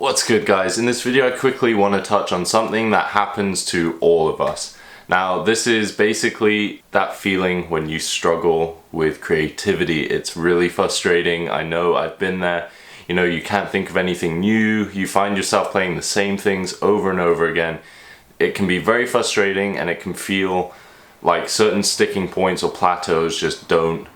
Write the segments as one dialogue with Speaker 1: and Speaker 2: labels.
Speaker 1: What's good, guys? In this video I quickly want to touch on something that happens to all of us. Now this is basically that feeling when you struggle with creativity. It's really frustrating. I know, I've been there. You know, you can't think of anything new. You find yourself playing the same things over and over again. It can be very frustrating and it can feel like certain sticking points or plateaus just don't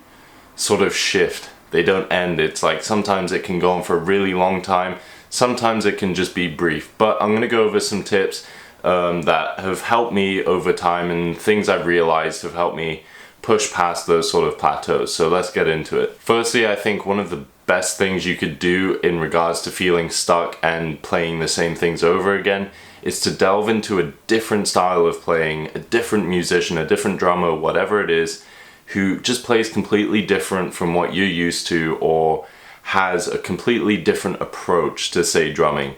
Speaker 1: sort of shift. They don't end. It's like sometimes it can go on for a really long time. Sometimes it can just be brief, but I'm going to go over some tips that have helped me over time and things I've realized have helped me push past those sort of plateaus. So let's get into it. Firstly, I think one of the best things you could do in regards to feeling stuck and playing the same things over again is to delve into a different style of playing, a different musician, a different drummer, whatever it is, who just plays completely different from what you're used to or has a completely different approach to, say, drumming.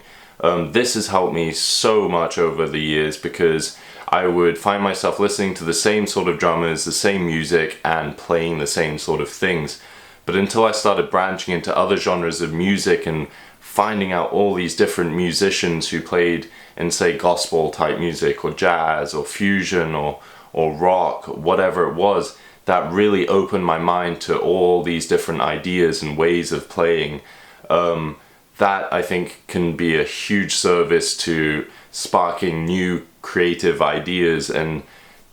Speaker 1: This has helped me so much over the years because I would find myself listening to the same sort of drummers, the same music, and playing the same sort of things. But until I started branching into other genres of music and finding out all these different musicians who played in, say, gospel type music or jazz or fusion or rock, whatever it was, that really opened my mind to all these different ideas and ways of playing. That I think can be a huge service to sparking new creative ideas and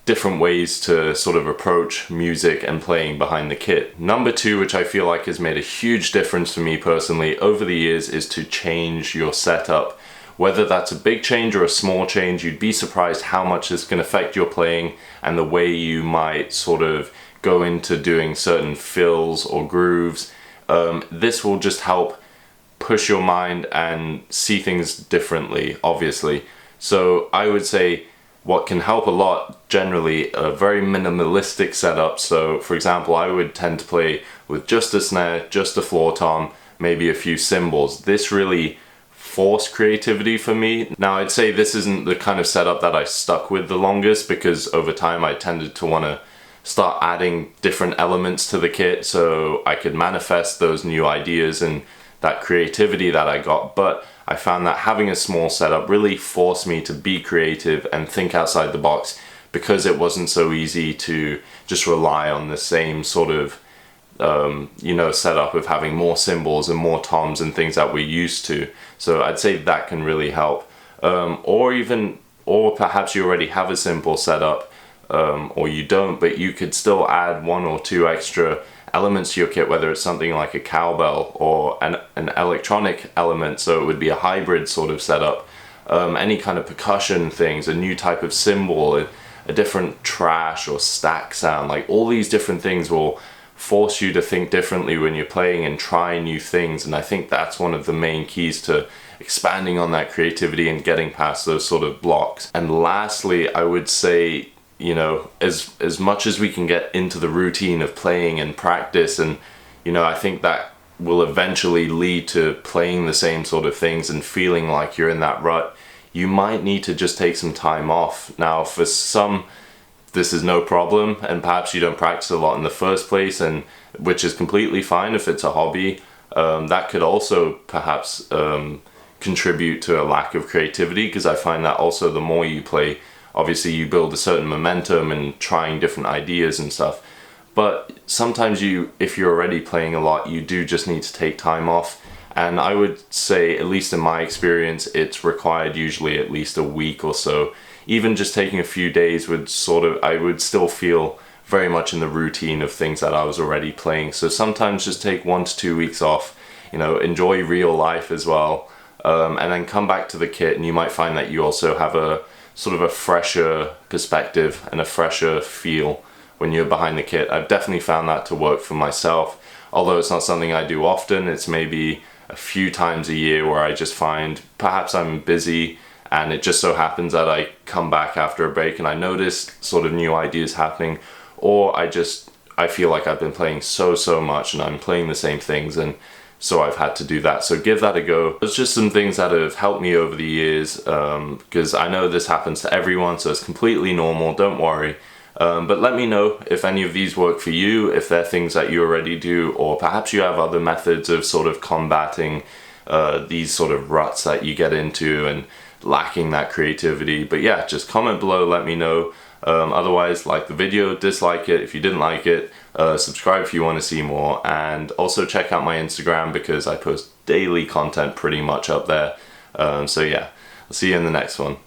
Speaker 1: different ways to sort of approach music and playing behind the kit. Number two, which I feel like has made a huge difference for me personally over the years, is to change your setup. Whether that's a big change or a small change, you'd be surprised how much this can affect your playing and the way you might sort of go into doing certain fills or grooves. This will just help push your mind and see things differently, obviously. So I would say what can help a lot, generally, a very minimalistic setup. So for example, I would tend to play with just a snare, just a floor tom, maybe a few cymbals. This really forced creativity for me. Now I'd say this isn't the kind of setup that I stuck with the longest because over time I tended to want to start adding different elements to the kit so I could manifest those new ideas and that creativity that I got. But I found that having a small setup really forced me to be creative and think outside the box because it wasn't so easy to just rely on the same sort of setup of having more cymbals and more toms and things that we're used to. So I'd say that can really help. Or perhaps you already have a simple setup, or you don't, but you could still add one or two extra elements to your kit, whether it's something like a cowbell or an electronic element, so it would be a hybrid sort of setup, any kind of percussion things, a new type of cymbal, a different trash or stack sound. Like all these different things will force you to think differently when you're playing and try new things, and I think that's one of the main keys to expanding on that creativity and getting past those sort of blocks. And lastly, I would say, you know, as much as we can get into the routine of playing and practice, and you know, I think that will eventually lead to playing the same sort of things and feeling like you're in that rut. You might need to just take some time off. Now for some this is no problem, and perhaps you don't practice a lot in the first place, and which is completely fine if it's a hobby. That could also perhaps contribute to a lack of creativity, because I find that also the more you play, obviously you build a certain momentum and trying different ideas and stuff. But sometimes if you're already playing a lot, you do just need to take time off. And I would say, at least in my experience, it's required usually at least a week or so. Even just taking a few days I would still feel very much in the routine of things that I was already playing. So sometimes just take 1 to 2 weeks off, you know, enjoy real life as well. And then come back to the kit, and you might find that you also have a sort of a fresher perspective and a fresher feel when you're behind the kit. I've definitely found that to work for myself. Although it's not something I do often, it's maybe a few times a year where I just find perhaps I'm busy and it just so happens that I come back after a break and I notice sort of new ideas happening, or I feel like I've been playing so much and I'm playing the same things, and so I've had to do that. So give that a go. There's just some things that have helped me over the years, because I know this happens to everyone, so it's completely normal, don't worry. But let me know if any of these work for you, if they're things that you already do, or perhaps you have other methods of sort of combating these sort of ruts that you get into and lacking that creativity. But yeah, just comment below, let me know. Otherwise, like the video, dislike it if you didn't like it, subscribe if you want to see more, and also check out my Instagram because I post daily content pretty much up there. So yeah, I'll see you in the next one.